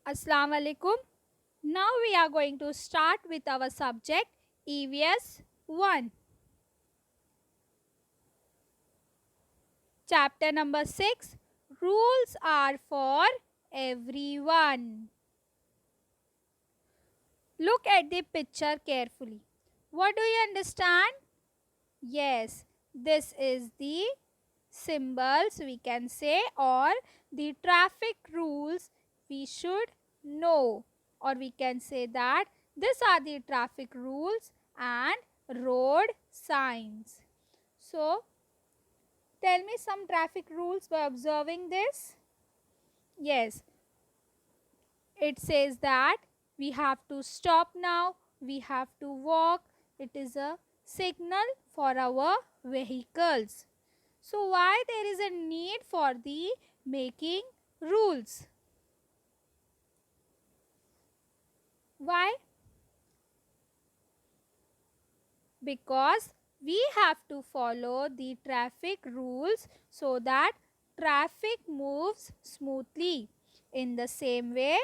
Assalamu alaikum. Now we are going to start with our subject EVS 1. Chapter number 6, Rules are for everyone. Look at the picture carefully. What do you understand? Yes, this is the symbols we can say, or the traffic rules we should know, or we can say that these are the traffic rules and road signs. So tell me some traffic rules by observing this. Yes, it says that we have to stop now, we have to walk. It is a signal for our vehicles. So why there is a need for the making rules? Why? Because we have to follow the traffic rules so that traffic moves smoothly. In the same way,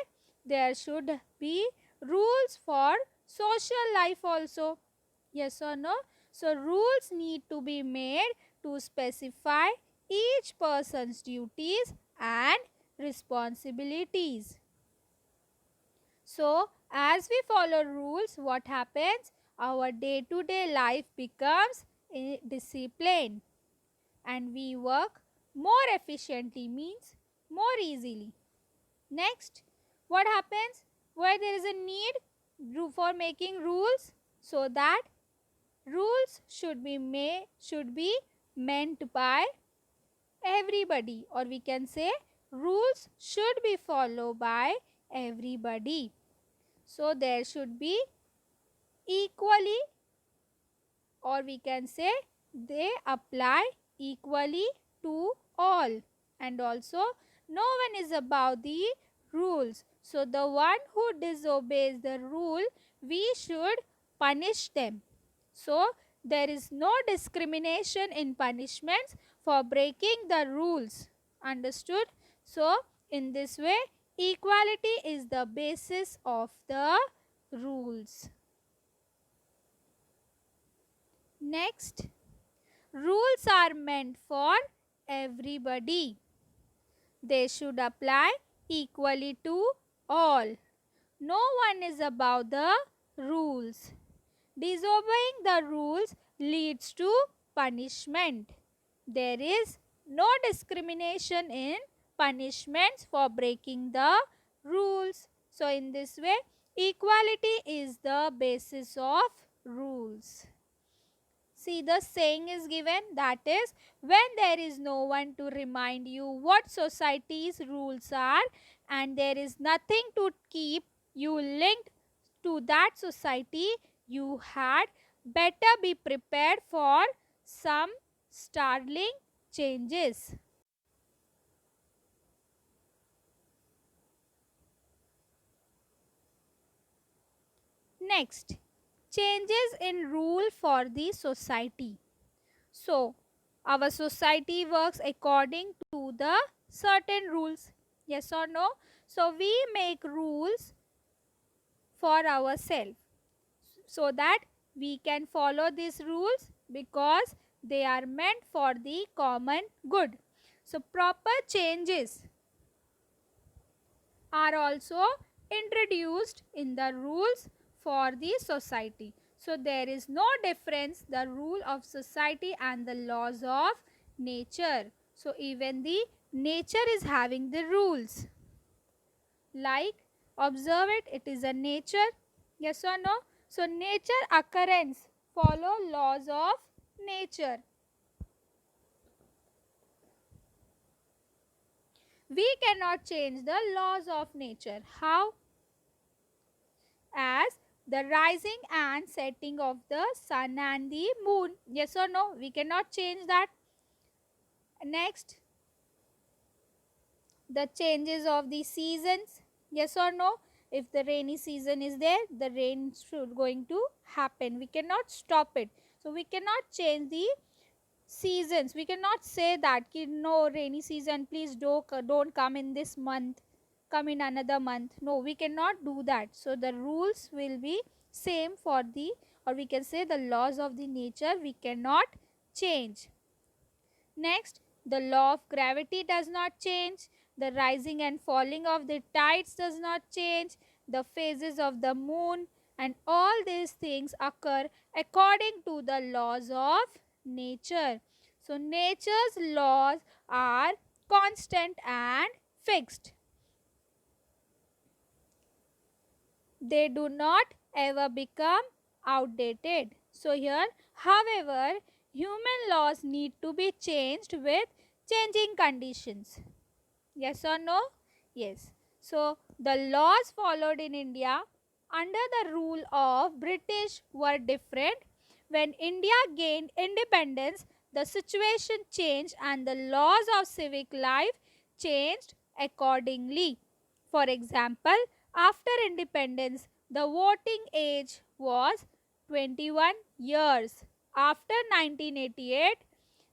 there should be rules for social life also. Yes or no? So rules need to be made to specify each person's duties and responsibilities. So as we follow rules, what happens? Our day-to-day life becomes disciplined and we work more efficiently, means more easily. Next, what happens? Where there is a need for making rules, so that rules should be meant by everybody, or we can say rules should be followed by everybody. So there should be equally, or we can say they apply equally to all, and also no one is above the rules. So the one who disobeys the rule, we should punish them. So there is no discrimination in punishments for breaking the rules. Understood? So in this way, equality is the basis of the rules. Next, rules are meant for everybody. They should apply equally to all. No one is above the rules. Disobeying the rules leads to punishment. There is no discrimination in punishments for breaking the rules. So in this way, equality is the basis of rules. See, the saying is given, that is, when there is no one to remind you what society's rules are and there is nothing to keep you linked to that society, you had better be prepared for some startling changes. Next, changes in rule for the society. So, our society works according to the certain rules. Yes or no? So, we make rules for ourselves so that we can follow these rules because they are meant for the common good. So, proper changes are also introduced in the rules for the society. So there is no difference the rule of society and the laws of nature. So even the nature is having the rules. Like, observe it, it is a nature. Yes or no? So nature occurrence follow laws of nature. We cannot change the laws of nature. How? As the rising and setting of the sun and the moon. Yes or no? We cannot change that. Next, the changes of the seasons. Yes or no? If the rainy season is there, the rain should going to happen. We cannot stop it. So we cannot change the seasons. We cannot say that no rainy season, please don't come in this month. come in another month. No, we cannot do that. So the rules will be same for the, or we can say the laws of the nature we cannot change. Next, the law of gravity does not change. The rising and falling of the tides does not change. The phases of the moon and all these things occur according to the laws of nature. So nature's laws are constant and fixed. They do not ever become outdated. So here, however, human laws need to be changed with changing conditions. Yes or no? Yes. So the laws followed in India under the rule of British were different. When India gained independence, the situation changed and the laws of civic life changed accordingly. For example, after independence, the voting age was 21 years. After 1988,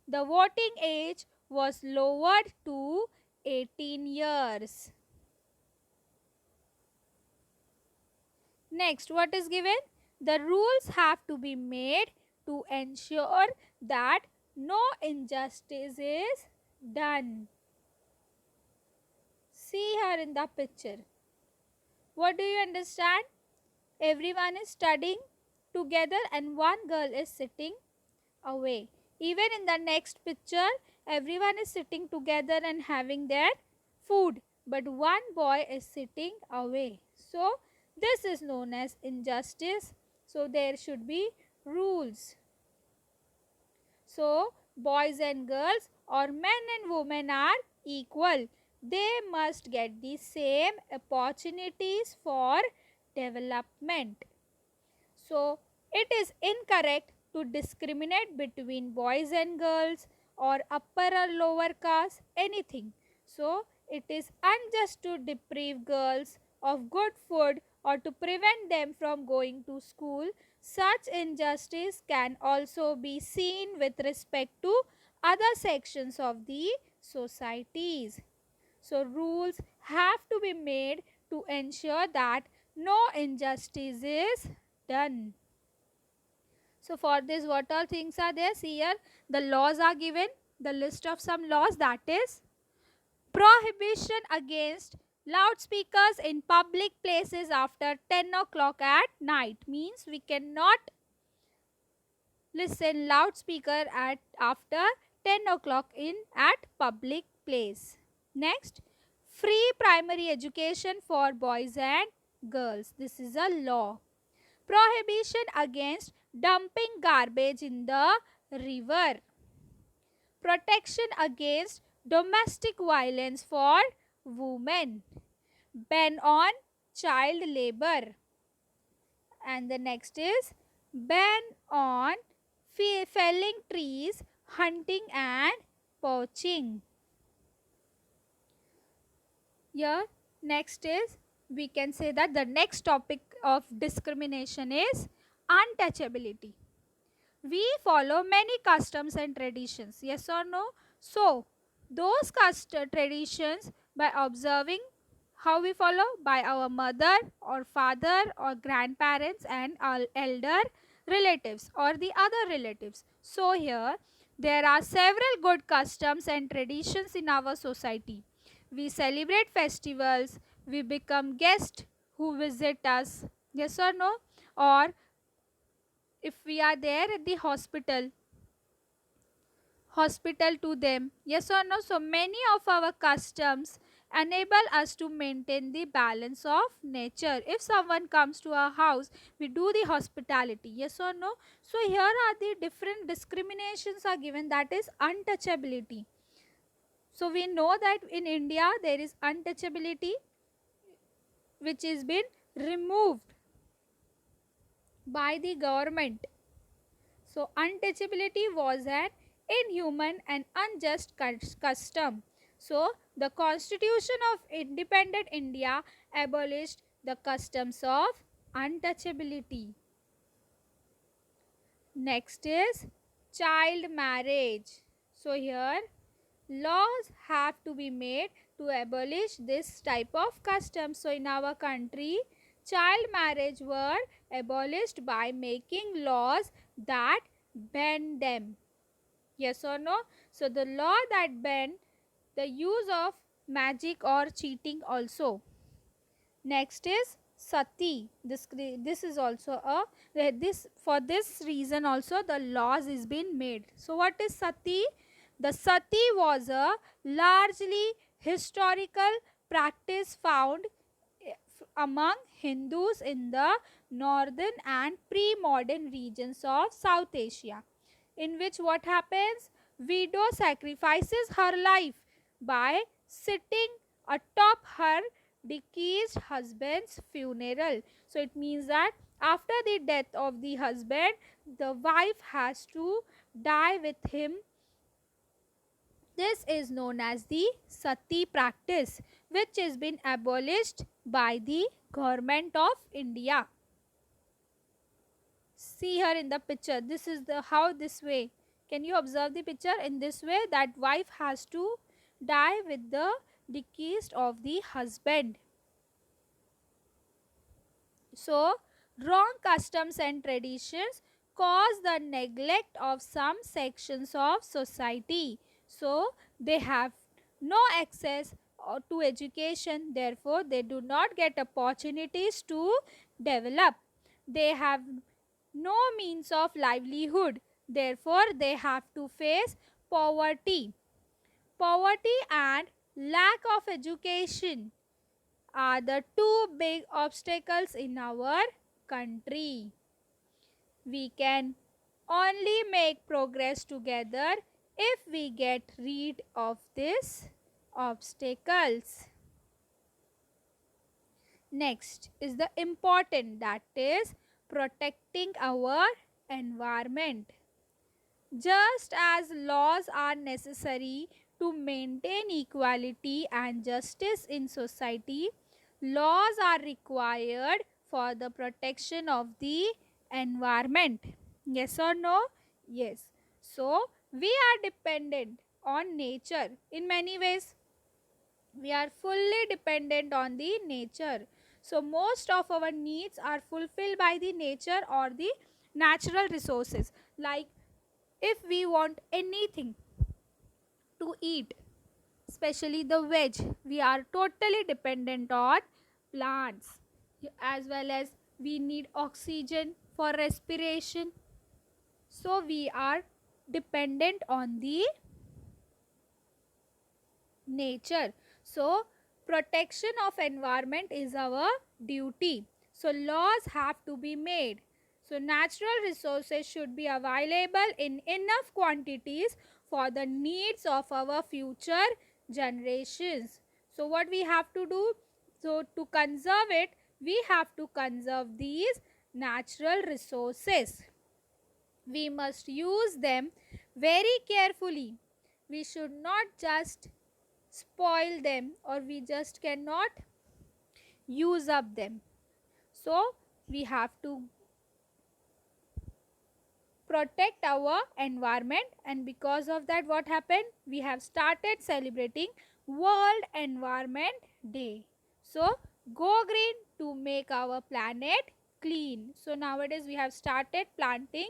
the voting age was lowered to 18 years. Next, what is given? The rules have to be made to ensure that no injustice is done. See here in the picture. What do you understand? Everyone is studying together and one girl is sitting away. Even in the next picture, everyone is sitting together and having their food, but one boy is sitting away. So, this is known as injustice. So, there should be rules. So, boys and girls or men and women are equal. They must get the same opportunities for development. So, it is incorrect to discriminate between boys and girls or upper or lower caste, anything. So, it is unjust to deprive girls of good food or to prevent them from going to school. Such injustice can also be seen with respect to other sections of the societies. So, rules have to be made to ensure that no injustice is done. So, for this, what all things are there? See here, the laws are given. The list of some laws, that is prohibition against loudspeakers in public places after 10 o'clock at night. Means we cannot listen loudspeaker at after 10 o'clock in at public place. Next, free primary education for boys and girls. This is a law. Prohibition against dumping garbage in the river. Protection against domestic violence for women. Ban on child labor. And the next is ban on felling trees, hunting and poaching. Here, next is, we can say that the next topic of discrimination is untouchability. We follow many customs and traditions, yes or no? So, those traditions, by observing, how we follow? By our mother or father or grandparents and our elder relatives or the other relatives. So, here there are several good customs and traditions in our society. We celebrate festivals, we become guests who visit us, yes or no? Or if we are there at the hospital to them, yes or no? So many of our customs enable us to maintain the balance of nature. If someone comes to our house, we do the hospitality, yes or no? So here are the different discriminations are given, that is untouchability. So we know that in India there is untouchability which is been removed by the government. So untouchability was an inhuman and unjust custom. So the Constitution of Independent India abolished the customs of untouchability. Next is child marriage. So here laws have to be made to abolish this type of custom. So in our country, child marriage were abolished by making laws that ban them. Yes or no? So the law that banned the use of magic or cheating also. Next is sati. This is also a this for this reason also the laws is been made. So what is sati? The sati was a largely historical practice found among Hindus in the northern and pre-modern regions of South Asia, in which what happens? Widow sacrifices her life by sitting atop her deceased husband's funeral. So it means that after the death of the husband, the wife has to die with him. This is known as the sati practice, which has been abolished by the government of India. See here in the picture, this is the how this way. Can you observe the picture? In this way, that wife has to die with the deceased of the husband. So wrong customs and traditions cause the neglect of some sections of society. So they have no access to education, therefore they do not get opportunities to develop. They have no means of livelihood, therefore they have to face poverty. Poverty and lack of education are the two big obstacles in our country. We can only make progress together if we get rid of these obstacles. Next is the important, that is protecting our environment. Just as laws are necessary to maintain equality and justice in society, laws are required for the protection of the environment. Yes or no? Yes. So, we are dependent on nature in many ways. We are fully dependent on the nature. So, most of our needs are fulfilled by the nature or the natural resources. Like if we want anything to eat, especially the veg, we are totally dependent on plants, as well as we need oxygen for respiration. So we are dependent on the nature. So protection of environment is our duty. So laws have to be made. So natural resources should be available in enough quantities for the needs of our future generations. So what we have to do? So to conserve it, we have to conserve these natural resources. We must use them very carefully. We should not just spoil them, or we just cannot use up them. So we have to protect our environment, and because of that, what happened? We have started celebrating World Environment Day. So go green to make our planet clean. So nowadays we have started planting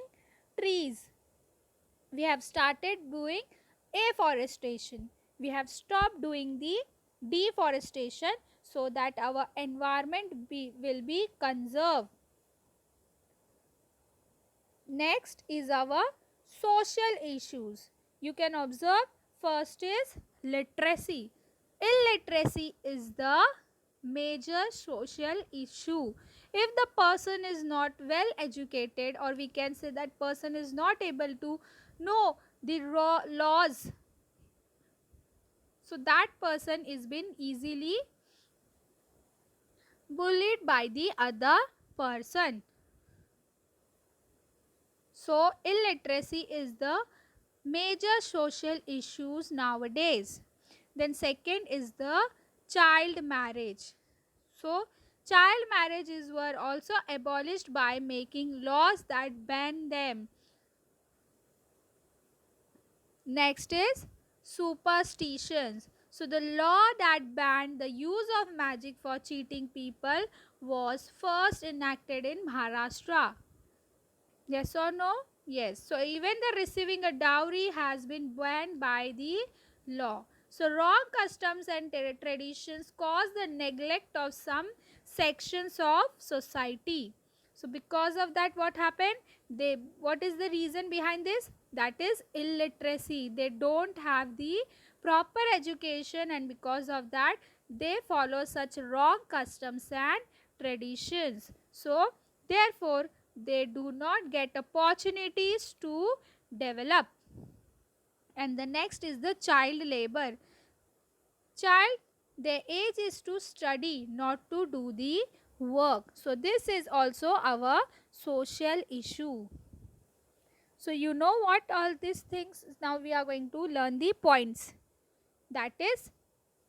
trees. We have started doing afforestation. We have stopped doing the deforestation so that our environment will be conserved. Next is our social issues. You can observe, first is literacy. Illiteracy is the major social issue. If the person is not well educated, or we can say that person is not able to know the laws, so that person is been easily bullied by the other person. So illiteracy is the major social issues nowadays. Then second is the child marriage. So child marriages were also abolished by making laws that ban them. Next is superstitions. So the law that banned the use of magic for cheating people was first enacted in Maharashtra. Yes or no? Yes. So even the receiving a dowry has been banned by the law. So wrong customs and traditions cause the neglect of some sections of society. So because of that, what happened? What is the reason behind this? That is illiteracy. They don't have the proper education, and because of that they follow such wrong customs and traditions. So therefore they do not get opportunities to develop. And the next is the child labor. Child, their age is to study, not to do the work. So this is also our social issue. So you know what all these things. Now we are going to learn the points. That is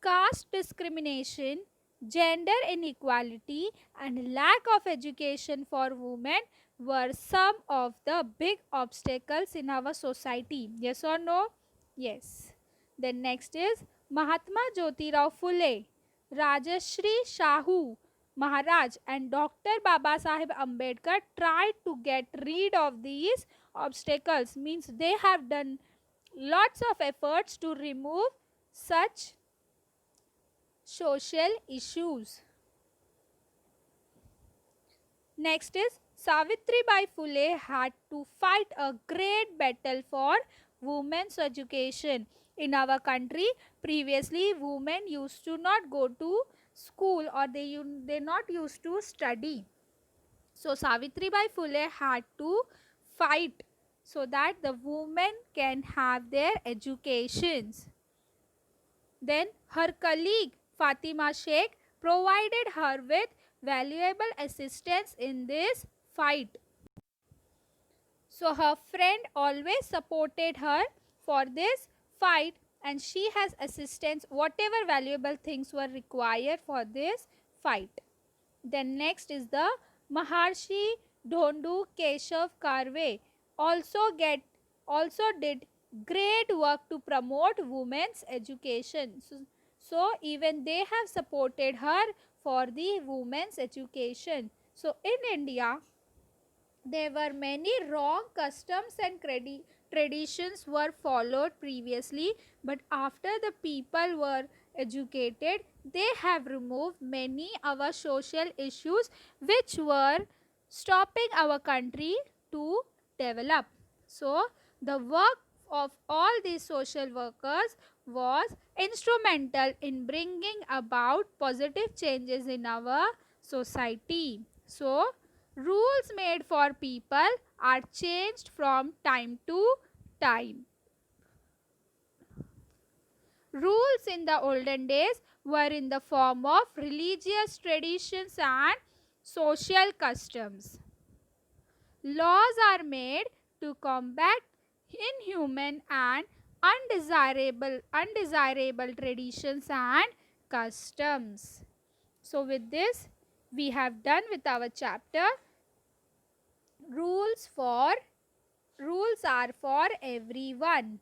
caste discrimination, gender inequality, and lack of education for women were some of the big obstacles in our society. Yes or no? Yes. Then next is Mahatma Jyotirao Phule, Rajashri Shahu Maharaj, and Dr. Baba Sahib Ambedkar tried to get rid of these obstacles. Means they have done lots of efforts to remove such social issues. Next is Savitribai Phule had to fight a great battle for women's education. In our country, previously women used to not go to school, or they not used to study. So Savitribai Phule had to fight so that the women can have their educations. Then her colleague Fatima Sheikh provided her with valuable assistance in this fight. So her friend always supported her for this fight, and she has assistance whatever valuable things were required for this fight. Then next is the Maharshi Dhondu Keshav Karve also did great work to promote women's education. So even they have supported her for the women's education. So in India, there were many wrong customs and traditions were followed previously, but after the people were educated, they have removed many our social issues which were stopping our country to develop. So the work of all these social workers was instrumental in bringing about positive changes in our society. So rules made for people are changed from time to time. Rules in the olden days were in the form of religious traditions and social customs. Laws are made to combat inhuman and undesirable traditions and customs. So with this, we have done with our chapter rules are for everyone.